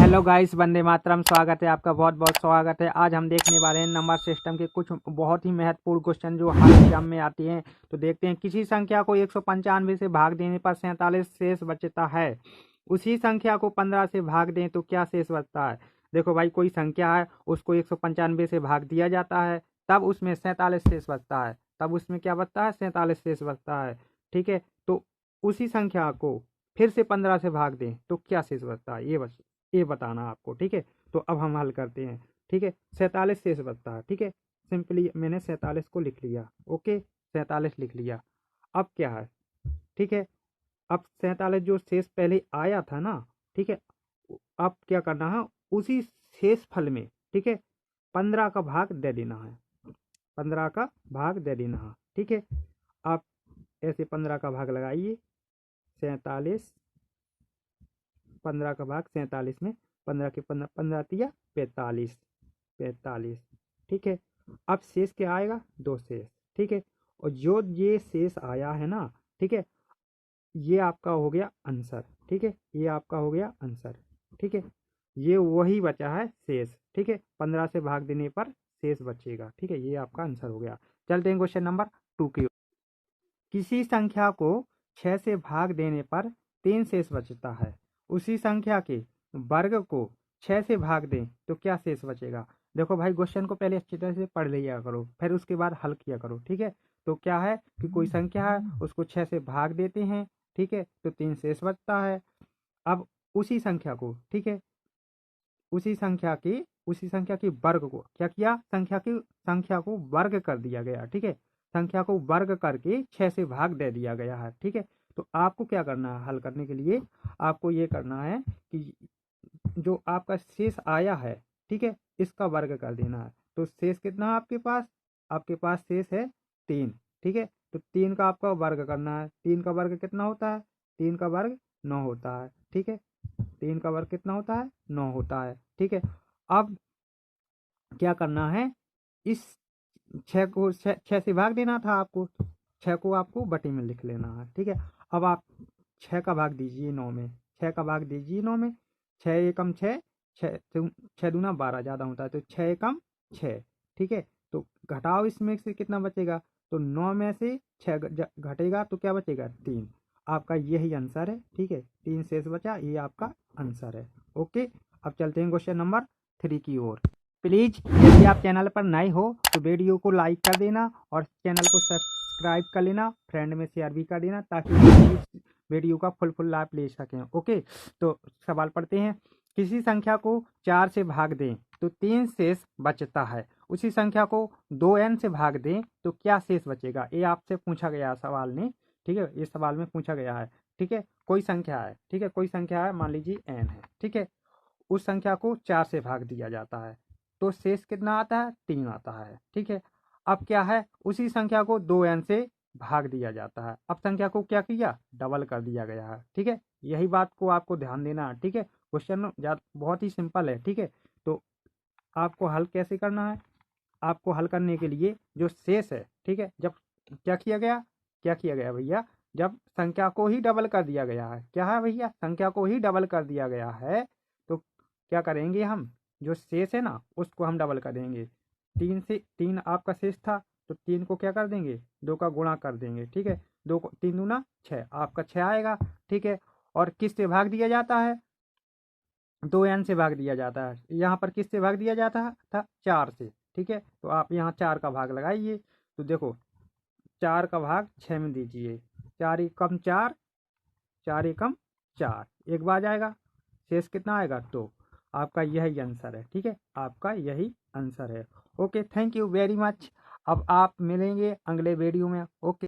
Hello guys, Vande Mataram. स्वागत है आपका, बहुत बहुत स्वागत है। आज हम देखने वाले हैं नंबर सिस्टम के कुछ बहुत ही महत्वपूर्ण क्वेश्चन जो हर एग्जाम में आती हैं। तो देखते हैं, किसी संख्या को 195 से भाग देने पर 47 शेष बचता है। उसी संख्या को 15 से भाग दें तो क्या शेष बचता है। देखो भाई, कोई संख्या है, उसको 195 से भाग दिया जाता है, तब उसमें 47 शेष बचता है। तब उसमें क्या बचता है? 47 शेष बचता है। ठीक है, तो उसी संख्या को फिर से 15 से भाग दें तो क्या शेष बचता है, ये बताना आपको। ठीक है, तो अब हम हल करते हैं। ठीक है, 47 शेष बचता है। ठीक है, सिंपली मैंने 47 को लिख लिया। ओके, 47 लिख लिया। अब क्या है? ठीक है, अब 47 जो शेष पहले आया था ना, ठीक है, अब क्या करना है? उसी शेष फल में, ठीक है, 15 का भाग दे देना है। 15 का भाग दे देना है। ठीक है, आप ऐसे 15 का भाग लगाइए। 47, 15 का भाग 47 में, 15 के 15, 15 तिया 45, 45। ठीक है, अब शेष क्या आएगा? 2 शेष। ठीक है, और जो ये शेष आया है ना, ठीक है, ये आपका हो गया आंसर। ठीक है, ये आपका हो गया आंसर। ठीक है, ये वही बचा है शेष। ठीक है, 15 से भाग देने पर शेष बचेगा। ठीक है, ये आपका आंसर हो गया। चलते हैं क्वेश्चन नंबर 2 की ओर। किसी संख्या को 6 से भाग देने पर 3 शेष बचता है। उसी संख्या के वर्ग को 6 से भाग दें तो क्या शेष बचेगा। देखो भाई, क्वेश्चन को पहले अच्छी तरह से पढ़ लिया करो, फिर उसके बाद हल किया करो। ठीक है, तो क्या है कि कोई संख्या है, उसको 6 से भाग देते हैं, ठीक है, तो 3 शेष बचता है। अब उसी संख्या को, ठीक है, उसी संख्या की वर्ग को क्या किया? संख्या को वर्ग कर दिया गया। ठीक है, संख्या को वर्ग करके 6 से भाग दे दिया गया है। ठीक है, तो आपको क्या करना है? हल करने के लिए आपको ये करना है कि जो आपका शेष आया है, ठीक है, इसका वर्ग कर देना है। तो शेष कितना है आपके पास? आपके पास शेष है 3। ठीक है, तो 3 का आपका वर्ग करना है। 3 का वर्ग कितना होता है? 3 का वर्ग 9 होता है। ठीक है, 3 का वर्ग कितना होता है? 9 होता है। ठीक है, अब क्या करना है? इस 6 को 6 से भाग देना था आपको, 6 को आपको बटे में लिख लेना है। ठीक है, अब आप 6 का भाग दीजिए 9 में, 6 का भाग दीजिए 9 में। 6 एकम 6, 6 दूना 12 ज़्यादा होता है, तो 6 एकम 6। ठीक है, तो घटाओ, इसमें से कितना बचेगा? तो 9 में से 6 घटेगा तो क्या बचेगा? 3। आपका यही आंसर है। ठीक है, 3 शेष बचा, ये आपका आंसर है। ओके, अब चलते हैं क्वेश्चन नंबर 3 की ओर। प्लीज़ यदि आप चैनल पर नए हो तो वीडियो को लाइक कर देना और चैनल को सब्सक्राइब कर लेना, फ्रेंड में शेयर भी कर देना, ताकि इस वीडियो का फुल लाभ ले सकें। ओके, तो सवाल पढ़ते हैं। किसी संख्या को 4 से भाग दें तो 3 शेष बचता है। उसी संख्या को 2n से भाग दें तो क्या शेष बचेगा। ये आपसे पूछा गया सवाल ने। ठीक है, ये सवाल में पूछा गया है। ठीक है, कोई संख्या है, ठीक है, कोई संख्या है, मान लीजिए n है। ठीक है, उस संख्या को 4 से भाग दिया जाता है तो शेष कितना आता है? 3 आता है। ठीक है, अब क्या है? उसी संख्या को 2n से भाग दिया जाता है। अब संख्या को क्या किया? डबल कर दिया गया है। ठीक है, यही बात को आपको ध्यान देना है। ठीक है, क्वेश्चन बहुत ही सिंपल है। ठीक है, तो आपको हल कैसे करना है? आपको हल करने के लिए जो शेष है, ठीक है, जब क्या किया गया? क्या किया गया भैया? जब संख्या को ही डबल कर दिया गया है। क्या है भैया? संख्या को ही डबल कर दिया गया है, तो क्या करेंगे हम? जो शेष है ना, उसको हम डबल कर देंगे। 3 से 3 आपका शेष था, तो 3 को क्या कर देंगे? 2 का गुणा कर देंगे। ठीक है, 2 को 3 दूना 6, आपका 6 आएगा। ठीक है, और किस से भाग दिया जाता है? 2n से भाग दिया जाता है। यहाँ पर किस से भाग दिया जाता था? 4 से। ठीक है, तो आप यहाँ 4 का भाग लगाइए। तो देखो, 4 का भाग 6 में दीजिए। 4 एकम 4, 4 एकम 4, एक बार जाएगा, शेष कितना आएगा? तो आपका यही आंसर है। ठीक है, आपका यही आंसर है। Okay, thank you very much. अब आप मिलेंगे अगले वीडियो में। ओके।